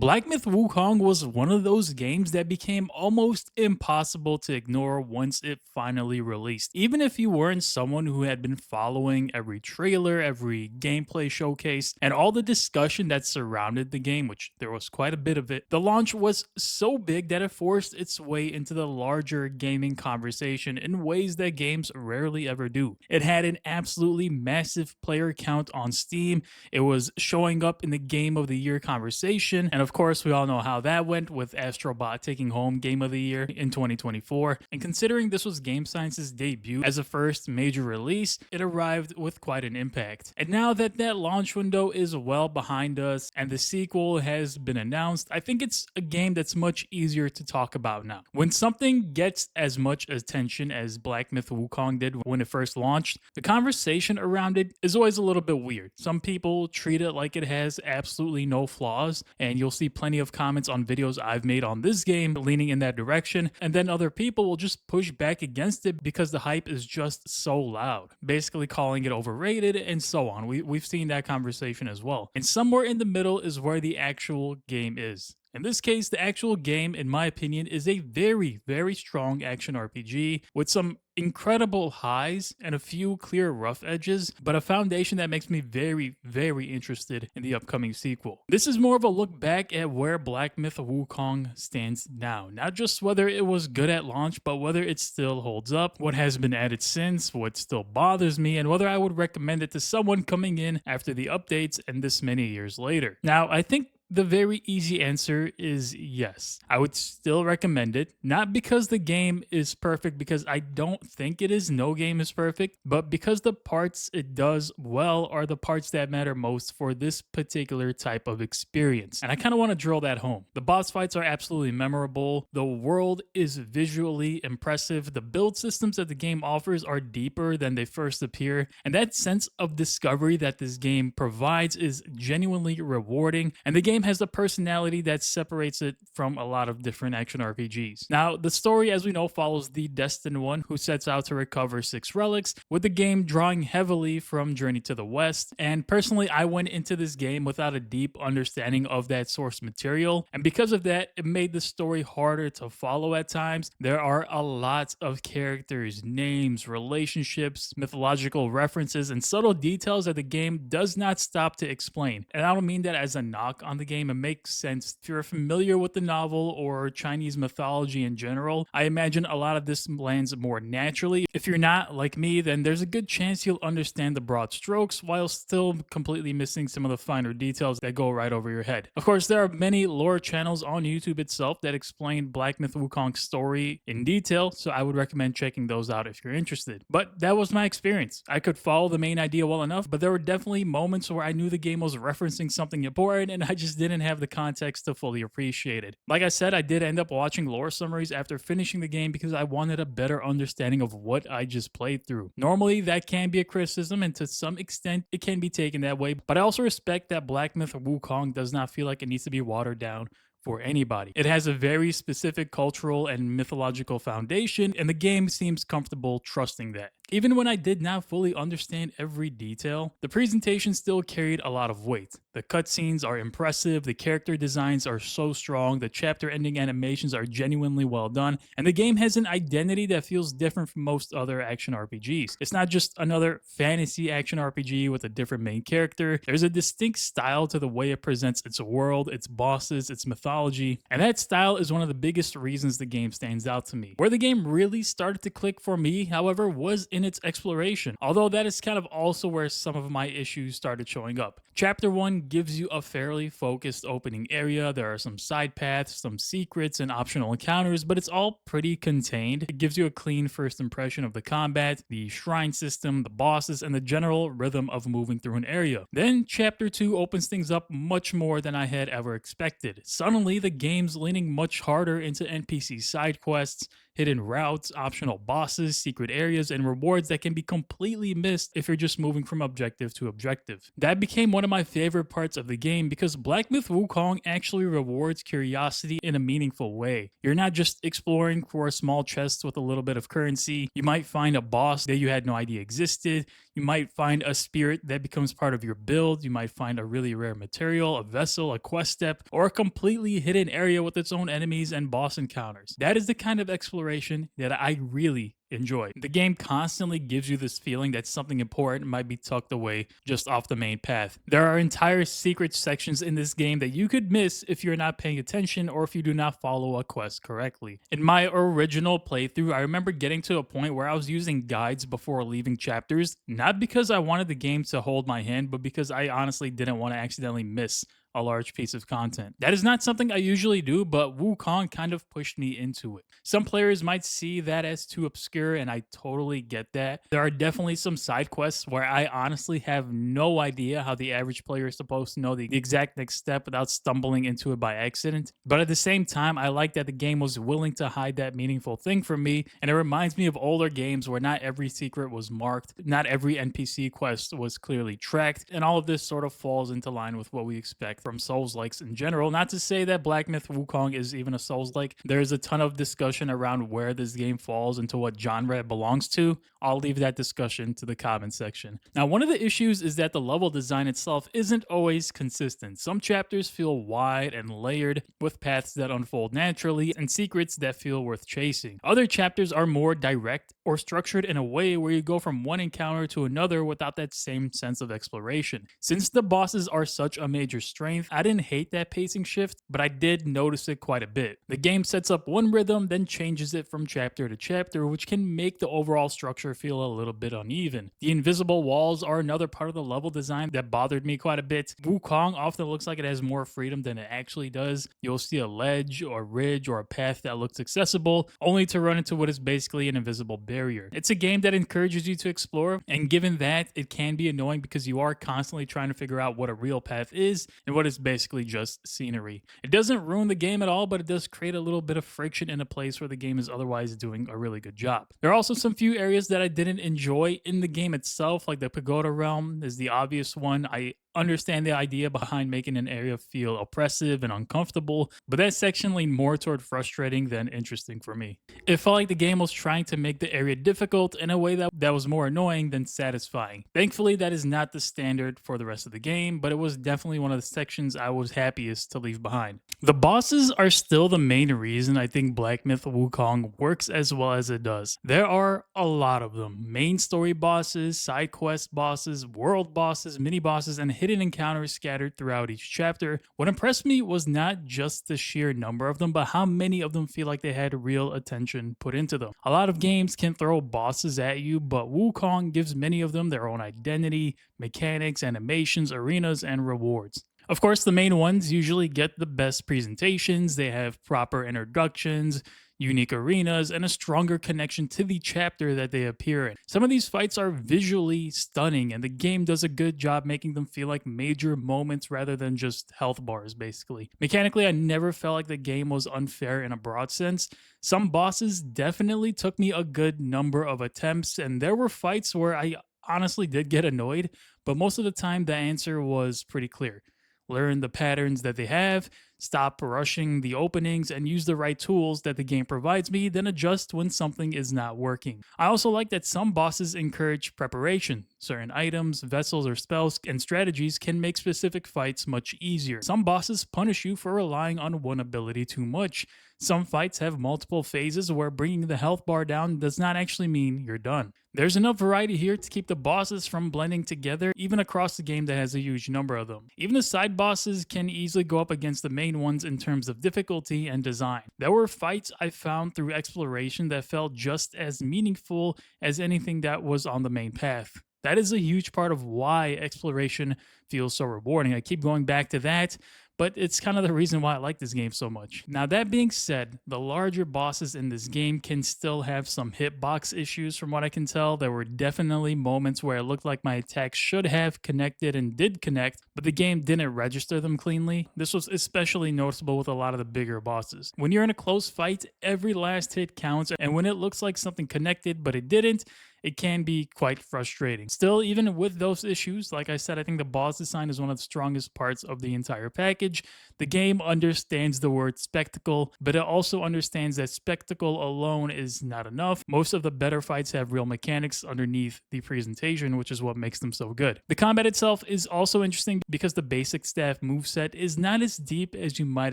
Black Myth Wukong was one of those games that became almost impossible to ignore once it finally released. Even if you weren't someone who had been following every trailer, every gameplay showcase, and all the discussion that surrounded the game, which there was quite a bit of it, the launch was so big that it forced its way into the larger gaming conversation in ways that games rarely ever do. It had an absolutely massive player count on Steam. It was showing up in the Game of the Year conversation, and of course, we all know how that went with Astrobot taking home Game of the Year in 2024. And considering this was Game Science's debut as a first major release, it arrived with quite an impact. And now that that launch window is well behind us and the sequel has been announced, I think it's a game that's much easier to talk about now. When something gets as much attention as Black Myth Wukong did when it first launched, the conversation around it is always a little bit weird. Some people treat it like it has absolutely no flaws, and you'll see plenty of comments on videos I've made on this game leaning in that direction, and then other people will just push back against it because the hype is just so loud, basically calling it overrated and so on. We've seen that conversation as well. And somewhere in the middle is where the actual game is. In this case, the actual game, in my opinion, is a very, very strong action RPG with some incredible highs and a few clear rough edges, but a foundation that makes me very, very interested in the upcoming sequel. This is more of a look back at where Black Myth Wukong stands now. Not just whether it was good at launch, but whether it still holds up, what has been added since, what still bothers me, and whether I would recommend it to someone coming in after the updates and this many years later. Now, I think the very easy answer is yes. I would still recommend it, not because the game is perfect, because I don't think it is. No game is perfect, but because the parts it does well are the parts that matter most for this particular type of experience. And I kind of want to drill that home. The boss fights are absolutely memorable. The world is visually impressive. The build systems that the game offers are deeper than they first appear. And that sense of discovery that this game provides is genuinely rewarding. And the game has a personality that separates it from a lot of different action RPGs. Now, the story, as we know, follows the Destined One who sets out to recover 6 relics, with the game drawing heavily from Journey to the West. And personally, I went into this game without a deep understanding of that source material, and because of that, it made the story harder to follow at times. There are a lot of characters, names, relationships, mythological references, and subtle details that the game does not stop to explain. And I don't mean that as a knock on the game. It makes sense. If you're familiar with the novel or Chinese mythology in general, I imagine a lot of this lands more naturally. If you're not like me, then there's a good chance you'll understand the broad strokes while still completely missing some of the finer details that go right over your head. Of course, there are many lore channels on YouTube itself that explain Black Myth Wukong's story in detail, so I would recommend checking those out if you're interested. But that was my experience. I could follow the main idea well enough, but there were definitely moments where I knew the game was referencing something important and I just didn't have the context to fully appreciate it. Like I said, I did end up watching lore summaries after finishing the game because I wanted a better understanding of what I just played through. Normally, that can be a criticism, and to some extent, it can be taken that way, but I also respect that Black Myth Wukong does not feel like it needs to be watered down for anybody. It has a very specific cultural and mythological foundation, and the game seems comfortable trusting that. Even when I did not fully understand every detail, the presentation still carried a lot of weight. The cutscenes are impressive, the character designs are so strong, the chapter ending animations are genuinely well done, and the game has an identity that feels different from most other action RPGs. It's not just another fantasy action RPG with a different main character. There's a distinct style to the way it presents its world, its bosses, its mythology, and that style is one of the biggest reasons the game stands out to me. Where the game really started to click for me, however, was in its exploration, although that is kind of also where some of my issues started showing up. Chapter 1 gives you a fairly focused opening area. There are some side paths, some secrets, and optional encounters, but it's all pretty contained. It gives you a clean first impression of the combat, the shrine system, the bosses, and the general rhythm of moving through an area. Then Chapter 2 opens things up much more than I had ever expected. Suddenly, the game's leaning much harder into NPC side quests, hidden routes, optional bosses, secret areas, and rewards that can be completely missed if you're just moving from objective to objective. That became one of my favorite parts of the game because Black Myth Wukong actually rewards curiosity in a meaningful way. You're not just exploring for a small chest with a little bit of currency. You might find a boss that you had no idea existed. You might find a spirit that becomes part of your build. You might find a really rare material, a vessel, a quest step, or a completely hidden area with its own enemies and boss encounters. That is the kind of exploration that I really enjoy. The game constantly gives you this feeling that something important might be tucked away just off the main path. There are entire secret sections in this game that you could miss if you're not paying attention or if you do not follow a quest correctly. In my original playthrough, I remember getting to a point where I was using guides before leaving chapters, not because I wanted the game to hold my hand, but because I honestly didn't want to accidentally miss a large piece of content. That is not something I usually do, but Wukong kind of pushed me into it. Some players might see that as too obscure, and I totally get that. There are definitely some side quests where I honestly have no idea how the average player is supposed to know the exact next step without stumbling into it by accident. But at the same time, I like that the game was willing to hide that meaningful thing from me, and it reminds me of older games where not every secret was marked, not every NPC quest was clearly tracked, and all of this sort of falls into line with what we expect from Souls-likes in general. Not to say that Black Myth Wukong is even a Souls-like. There's a ton of discussion around where this game falls into what genre it belongs to. I'll leave that discussion to the comment section. Now, one of the issues is that the level design itself isn't always consistent. Some chapters feel wide and layered, with paths that unfold naturally and secrets that feel worth chasing. Other chapters are more direct or structured in a way where you go from one encounter to another without that same sense of exploration. Since the bosses are such a major strength, I didn't hate that pacing shift, but I did notice it quite a bit. The game sets up one rhythm, then changes it from chapter to chapter, which can make the overall structure feel a little bit uneven. The invisible walls are another part of the level design that bothered me quite a bit. Wukong often looks like it has more freedom than it actually does. You'll see a ledge or ridge or a path that looks accessible, only to run into what is basically an invisible barrier. It's a game that encourages you to explore, and given that, it can be annoying because you are constantly trying to figure out what a real path is and what is basically just scenery. It doesn't ruin the game at all, but it does create a little bit of friction in a place where the game is otherwise doing a really good job. There are also some few areas that I didn't enjoy in the game itself, like the Pagoda Realm is the obvious one. I understand the idea behind making an area feel oppressive and uncomfortable, but that section leaned more toward frustrating than interesting for me. It felt like the game was trying to make the area difficult in a way that was more annoying than satisfying. Thankfully, that is not the standard for the rest of the game, but it was definitely one of the sections I was happiest to leave behind. The bosses are still the main reason I think Black Myth Wukong works as well as it does. There are a lot of them. Main story bosses, side quest bosses, world bosses, mini bosses, and hidden encounters scattered throughout each chapter. What impressed me was not just the sheer number of them, but how many of them feel like they had real attention put into them. A lot of games can throw bosses at you, but Wukong gives many of them their own identity, mechanics, animations, arenas, and rewards. Of course, the main ones usually get the best presentations, they have proper introductions, unique arenas, and a stronger connection to the chapter that they appear in. Some of these fights are visually stunning, and the game does a good job making them feel like major moments rather than just health bars, basically. Mechanically, I never felt like the game was unfair in a broad sense. Some bosses definitely took me a good number of attempts, and there were fights where I honestly did get annoyed, but most of the time the answer was pretty clear. Learn the patterns that they have, stop rushing the openings, and use the right tools that the game provides me, then adjust when something is not working. I also like that some bosses encourage preparation. Certain items, vessels, or spells and strategies can make specific fights much easier. Some bosses punish you for relying on one ability too much. Some fights have multiple phases where bringing the health bar down does not actually mean you're done. There's enough variety here to keep the bosses from blending together, even across the game that has a huge number of them. Even the side bosses can easily go up against the main ones in terms of difficulty and design. There were fights I found through exploration that felt just as meaningful as anything that was on the main path. That is a huge part of why exploration feels so rewarding. I keep going back to that, but it's kind of the reason why I like this game so much. Now, that being said, the larger bosses in this game can still have some hitbox issues from what I can tell. There were definitely moments where it looked like my attacks should have connected and did connect, but the game didn't register them cleanly. This was especially noticeable with a lot of the bigger bosses. When you're in a close fight, every last hit counts, and when it looks like something connected but it didn't, it can be quite frustrating. Still, even with those issues, like I said, I think the boss design is one of the strongest parts of the entire package. The game understands the word spectacle, but it also understands that spectacle alone is not enough. Most of the better fights have real mechanics underneath the presentation, which is what makes them so good. The combat itself is also interesting because the basic staff moveset is not as deep as you might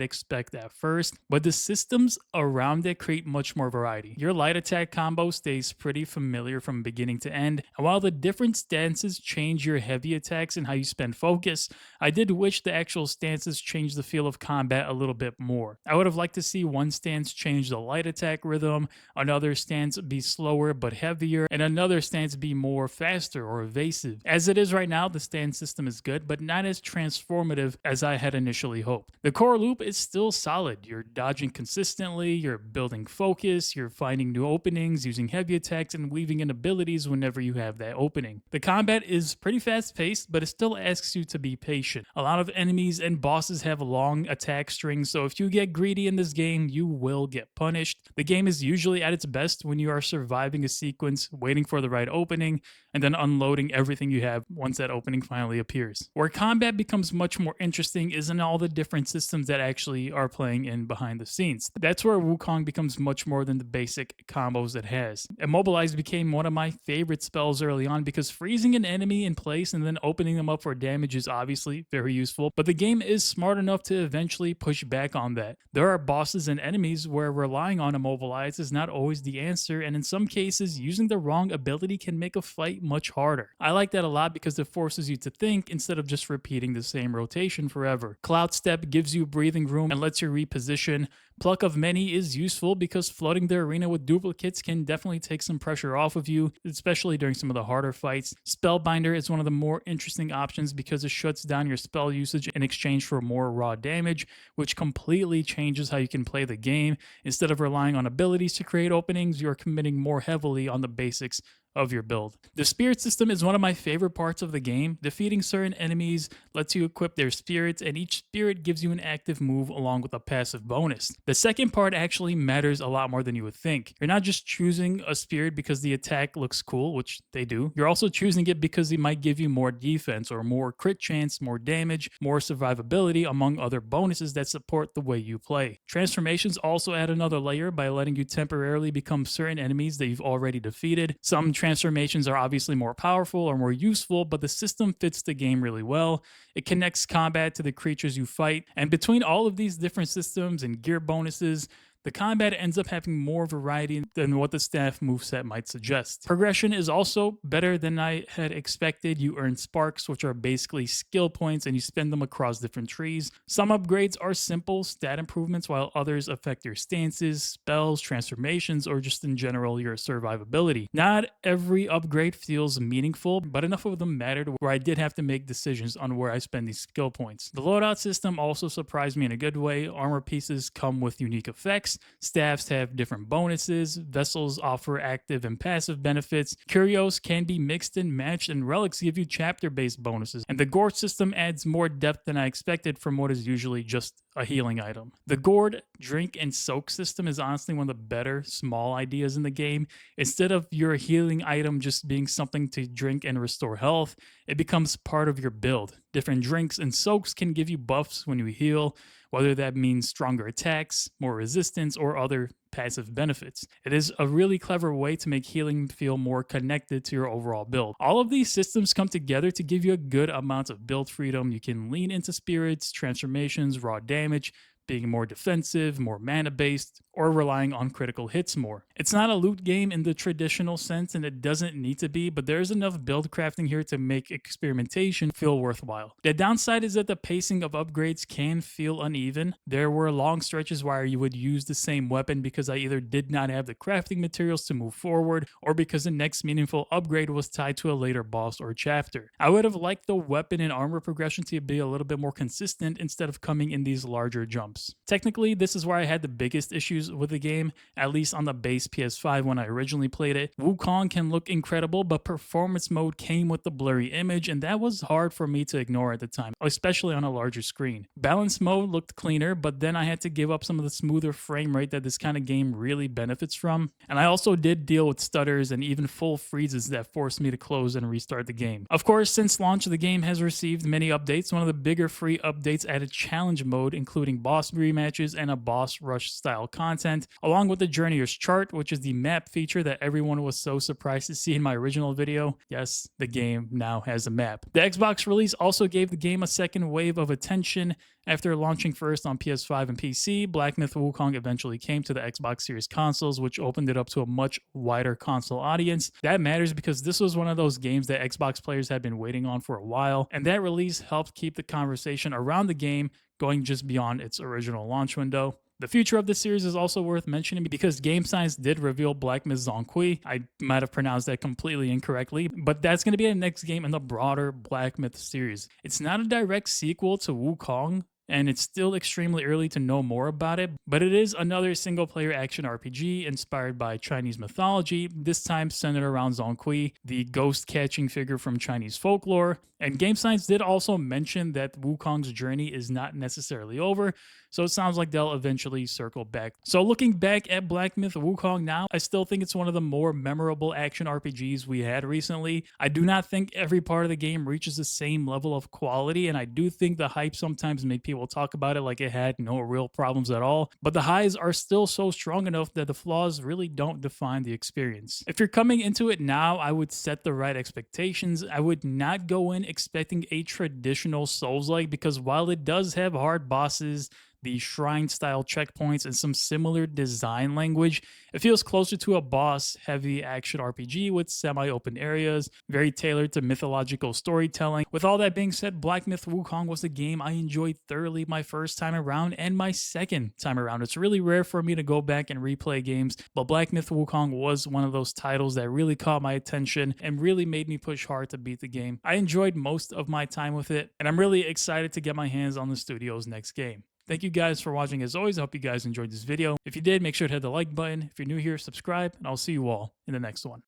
expect at first, but the systems around it create much more variety. Your light attack combo stays pretty familiar from beginning to end, and while the different stances change your heavy attacks and how you spend focus, I did wish the actual stances changed the feel of combat a little bit more. I would have liked to see one stance change the light attack rhythm, another stance be slower but heavier, and another stance be more faster or evasive. As it is right now, the stance system is good, but not as transformative as I had initially hoped. The core loop is still solid. You're dodging consistently, you're building focus, you're finding new openings, using heavy attacks, and weaving in abilities whenever you have that opening. The combat is pretty fast paced, but it still asks you to be patient. A lot of enemies and bosses have long attack strings, so if you get greedy in this game, you will get punished. The game is usually at its best when you are surviving a sequence, waiting for the right opening, and then unloading everything you have once that opening finally appears. Where combat becomes much more interesting is in all the different systems that actually are playing in behind the scenes. That's where Wukong becomes much more than the basic combos it has. Immobilize became one of my favorite spells early on because freezing an enemy in place and then opening them up for damage is obviously very useful, but the game is smart enough to eventually push back on that. There are bosses and enemies where relying on Immobilize is not always the answer, and in some cases, using the wrong ability can make a fight much harder. I like that a lot because it forces you to think instead of just repeating the same rotation forever. Cloud Step gives you breathing room and lets you reposition. Pluck of Many is useful because flooding the arena with duplicates can definitely take some pressure off of you, especially during some of the harder fights. Spellbinder is one of the more interesting options because it shuts down your spell usage in exchange for more raw damage, which completely changes how you can play the game. Instead of relying on abilities to create openings, you're committing more heavily on the basics of your build. The spirit system is one of my favorite parts of the game. Defeating certain enemies lets you equip their spirits, and each spirit gives you an active move along with a passive bonus. The second part actually matters a lot more than you would think. You're not just choosing a spirit because the attack looks cool, which they do. You're also choosing it because it might give you more defense or more crit chance, more damage, more survivability, among other bonuses that support the way you play. Transformations also add another layer by letting you temporarily become certain enemies that you've already defeated. Some transformations are obviously more powerful or more useful, but the system fits the game really well. It connects combat to the creatures you fight, and between all of these different systems and gear bonuses, the combat ends up having more variety than what the staff moveset might suggest. Progression is also better than I had expected. You earn sparks, which are basically skill points, and you spend them across different trees. Some upgrades are simple stat improvements, while others affect your stances, spells, transformations, or just in general your survivability. Not every upgrade feels meaningful, but enough of them mattered where I did have to make decisions on where I spend these skill points. The loadout system also surprised me in a good way. Armor pieces come with unique effects. Staffs have different bonuses, vessels offer active and passive benefits, curios can be mixed and matched, and relics give you chapter-based bonuses. And the gourd system adds more depth than I expected from what is usually just a healing item. The gourd, drink, and soak system is honestly one of the better small ideas in the game. Instead of your healing item just being something to drink and restore health, it becomes part of your build. Different drinks and soaks can give you buffs when you heal, whether that means stronger attacks, more resistance, or other passive benefits. It is a really clever way to make healing feel more connected to your overall build. All of these systems come together to give you a good amount of build freedom. You can lean into spirits, transformations, raw damage, being more defensive, more mana based, or relying on critical hits more. It's not a loot game in the traditional sense, and it doesn't need to be, but there's enough build crafting here to make experimentation feel worthwhile. The downside is that the pacing of upgrades can feel uneven. There were long stretches where you would use the same weapon because I either did not have the crafting materials to move forward, or because the next meaningful upgrade was tied to a later boss or chapter. I would have liked the weapon and armor progression to be a little bit more consistent instead of coming in these larger jumps. Technically, this is where I had the biggest issues with the game, at least on the base PS5 when I originally played it. Wukong can look incredible, but performance mode came with the blurry image, and that was hard for me to ignore at the time, especially on a larger screen. Balance mode looked cleaner, but then I had to give up some of the smoother frame rate that this kind of game really benefits from. And I also did deal with stutters and even full freezes that forced me to close and restart the game. Of course, since launch, the game has received many updates. One of the bigger free updates added challenge mode, including boss rematches and a boss rush style content, along with the Journeyer's Chart, which is the map feature that everyone was so surprised to see in my original video. Yes, the game now has a map. The Xbox release also gave the game a second wave of attention. After launching first on PS5 and PC, Black Myth Wukong eventually came to the Xbox Series consoles, which opened it up to a much wider console audience. That matters because this was one of those games that Xbox players had been waiting on for a while, and that release helped keep the conversation around the game going just beyond its original launch window. The future of this series is also worth mentioning because Game Science did reveal Black Myth Zhonghui. I might have pronounced that completely incorrectly, but that's going to be the next game in the broader Black Myth series. It's not a direct sequel to Wukong, and it's still extremely early to know more about it, but it is another single-player action RPG inspired by Chinese mythology, this time centered around Zhonghui, the ghost-catching figure from Chinese folklore. And Game Science did also mention that Wukong's journey is not necessarily over, so it sounds like they'll eventually circle back. So looking back at Black Myth Wukong now, I still think it's one of the more memorable action RPGs we had recently. I do not think every part of the game reaches the same level of quality, and I do think the hype sometimes make people talk about it like it had no real problems at all, but the highs are still so strong enough that the flaws really don't define the experience. If you're coming into it now, I would set the right expectations. I would not go in expecting a traditional Souls-like, because while it does have hard bosses, the shrine style checkpoints, and some similar design language, it feels closer to a boss heavy action RPG with semi-open areas, very tailored to mythological storytelling. With all that being said, Black Myth Wukong was a game I enjoyed thoroughly my first time around and my second time around. It's really rare for me to go back and replay games, but Black Myth Wukong was one of those titles that really caught my attention and really made me push hard to beat the game. I enjoyed most of my time with it, and I'm really excited to get my hands on the studio's next game. Thank you guys for watching as always. I hope you guys enjoyed this video. If you did, make sure to hit the like button. If you're new here, subscribe, and I'll see you all in the next one.